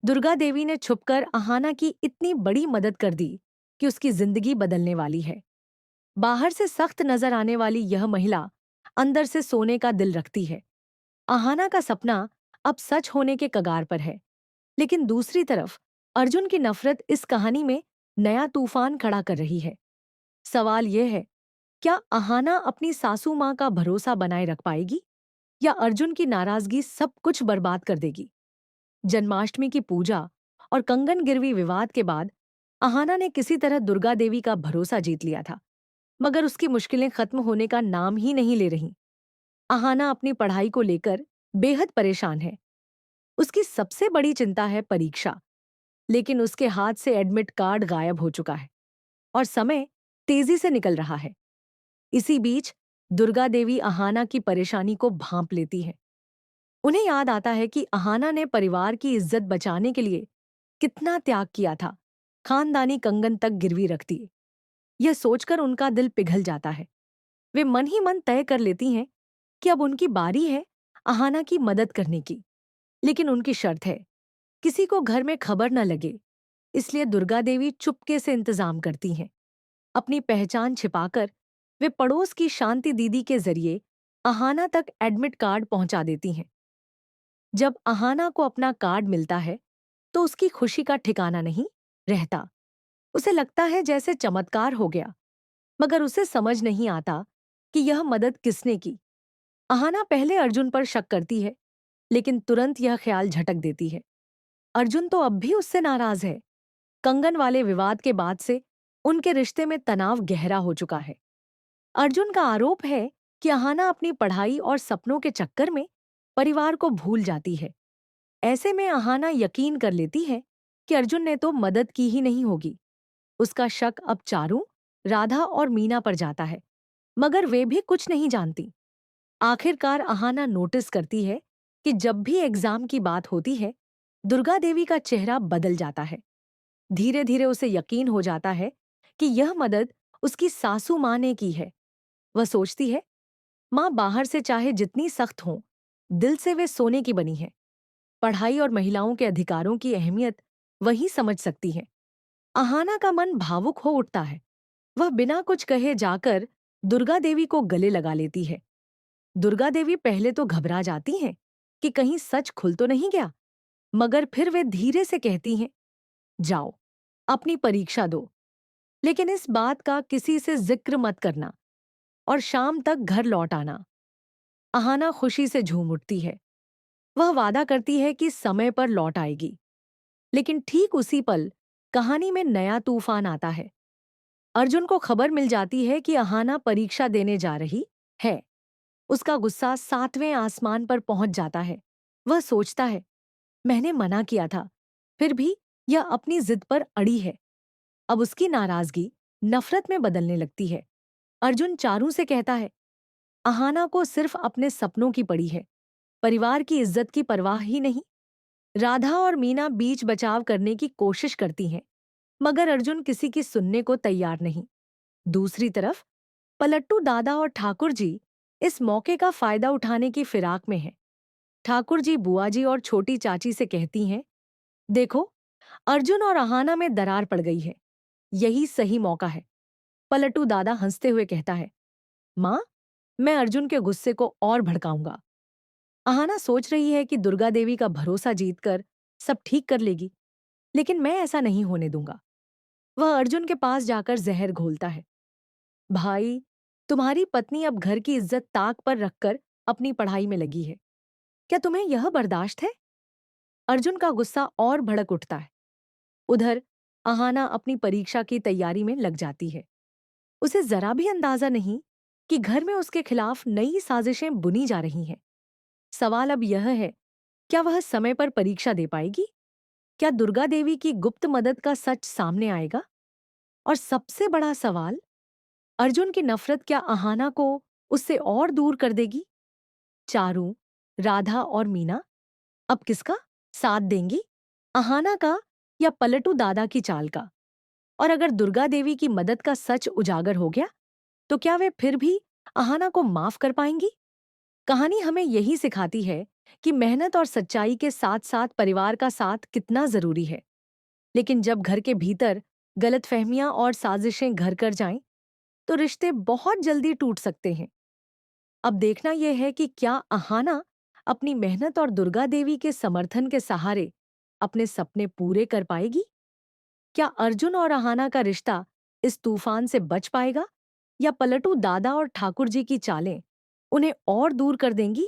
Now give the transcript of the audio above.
दुर्गा देवी ने छुपकर अहाना की इतनी बड़ी मदद कर दी कि उसकी जिंदगी बदलने वाली है। बाहर से सख्त नजर आने वाली यह महिला अंदर से सोने का दिल रखती है। अहाना का सपना अब सच होने के कगार पर है। लेकिन दूसरी तरफ अर्जुन की नफरत इस कहानी में नया तूफान खड़ा कर रही है। सवाल यह है, क्या अहाना अपनी सासू मां का भरोसा बनाए रख पाएगी या अर्जुन की नाराजगी सब कुछ बर्बाद कर देगी? जन्माष्टमी की पूजा और कंगन गिरवी विवाद के बाद अहाना ने किसी तरह दुर्गा देवी का भरोसा जीत लिया था, मगर उसकी मुश्किलें खत्म होने का नाम ही नहीं ले रही। अहाना अपनी पढ़ाई को लेकर बेहद परेशान है। उसकी सबसे बड़ी चिंता है परीक्षा, लेकिन उसके हाथ से एडमिट कार्ड गायब हो चुका है और समय तेजी से निकल रहा है। इसी बीच दुर्गा देवी अहाना की परेशानी को भांप लेती है। उन्हें याद आता है कि अहाना ने परिवार की इज्जत बचाने के लिए कितना त्याग किया था, खानदानी कंगन तक गिरवी रख दिए। यह सोचकर उनका दिल पिघल जाता है। वे मन ही मन तय कर लेती हैं कि अब उनकी बारी है अहाना की मदद करने की। लेकिन उनकी शर्त है, किसी को घर में खबर न लगे। इसलिए दुर्गा देवी चुपके से इंतजाम करती हैं। अपनी पहचान छिपाकर वे पड़ोस की शांति दीदी के जरिए अहाना तक एडमिट कार्ड पहुंचा देती हैं। जब अहाना को अपना कार्ड मिलता है तो उसकी खुशी का ठिकाना नहीं रहता। उसे लगता है जैसे चमत्कार हो गया, मगर उसे समझ नहीं आता कि यह मदद किसने की। अहाना पहले अर्जुन पर शक करती है, लेकिन तुरंत यह ख्याल झटक देती है। अर्जुन तो अब भी उससे नाराज है। कंगन वाले विवाद के बाद से उनके रिश्ते में तनाव गहरा हो चुका है। अर्जुन का आरोप है कि अहाना अपनी पढ़ाई और सपनों के चक्कर में परिवार को भूल जाती है। ऐसे में अहाना यकीन कर लेती है कि अर्जुन ने तो मदद की ही नहीं होगी। उसका शक अब चारू, राधा और मीना पर जाता है, मगर वे भी कुछ नहीं जानती। आखिरकार अहाना नोटिस करती है कि जब भी एग्जाम की बात होती है, दुर्गा देवी का चेहरा बदल जाता है। धीरे धीरे उसे यकीन हो जाता है कि यह मदद उसकी सासू माँ ने की है। वह सोचती है, माँ बाहर से चाहे जितनी सख्त हो, दिल से वे सोने की बनी है। पढ़ाई और महिलाओं के अधिकारों की अहमियत वही समझ सकती है। अहाना का मन भावुक हो उठता है। वह बिना कुछ कहे जाकर दुर्गा देवी को गले लगा लेती है। दुर्गा देवी पहले तो घबरा जाती हैं कि कहीं सच खुल तो नहीं गया, मगर फिर वे धीरे से कहती हैं, जाओ, अपनी परीक्षा दो, लेकिन इस बात का किसी से जिक्र मत करना और शाम तक घर लौट आना। अहाना खुशी से झूम उठती है। वह वादा करती है कि समय पर लौट आएगी। लेकिन ठीक उसी पल कहानी में नया तूफान आता है। अर्जुन को खबर मिल जाती है कि अहाना परीक्षा देने जा रही है। उसका गुस्सा सातवें आसमान पर पहुंच जाता है। वह सोचता है, मैंने मना किया था, फिर भी यह अपनी जिद पर अड़ी है। अब उसकी नाराजगी नफरत में बदलने लगती है। अर्जुन चारू से कहता है, अहाना को सिर्फ अपने सपनों की पड़ी है, परिवार की इज्जत की परवाह ही नहीं। राधा और मीना बीच बचाव करने की कोशिश करती हैं, मगर अर्जुन किसी की सुनने को तैयार नहीं। दूसरी तरफ पलट्टू दादा और ठाकुर जी इस मौके का फायदा उठाने की फिराक में हैं। ठाकुर जी बुआ जी और छोटी चाची से कहती हैं, देखो, अर्जुन और अहाना में दरार पड़ गई है, यही सही मौका है। पलट्टू दादा हंसते हुए कहता है, माँ, मैं अर्जुन के गुस्से को और भड़काऊंगा। अहाना सोच रही है कि दुर्गा देवी का भरोसा जीतकर सब ठीक कर लेगी, लेकिन मैं ऐसा नहीं होने दूंगा। वह अर्जुन के पास जाकर जहर घोलता है। भाई, तुम्हारी पत्नी अब घर की इज्जत ताक पर रखकर अपनी पढ़ाई में लगी है। क्या तुम्हें यह बर्दाश्त है? अर्जुन का गुस्सा और भड़क उठता है। उधर अहाना अपनी परीक्षा की तैयारी में लग जाती है। उसे जरा भी अंदाजा नहीं कि घर में उसके खिलाफ नई साजिशें बुनी जा रही हैं। सवाल अब यह है, क्या वह समय पर परीक्षा दे पाएगी? क्या दुर्गा देवी की गुप्त मदद का सच सामने आएगा? और सबसे बड़ा सवाल, अर्जुन की नफरत क्या अहाना को उससे और दूर कर देगी? चारू, राधा और मीना अब किसका साथ देंगी? अहाना का या पलटू दादा की चाल का? और अगर दुर्गा देवी की मदद का सच उजागर हो गया, तो क्या वे फिर भी अहाना को माफ कर पाएंगी? कहानी हमें यही सिखाती है कि मेहनत और सच्चाई के साथ साथ परिवार का साथ कितना जरूरी है। लेकिन जब घर के भीतर गलतफहमियां और साजिशें घर कर जाएं, तो रिश्ते बहुत जल्दी टूट सकते हैं। अब देखना यह है कि क्या अहाना अपनी मेहनत और दुर्गा देवी के समर्थन के सहारे अपने सपने पूरे कर पाएगी। क्या अर्जुन और अहाना का रिश्ता इस तूफान से बच पाएगा, या पलटू दादा और ठाकुर जी की चालें उन्हें और दूर कर देंगी।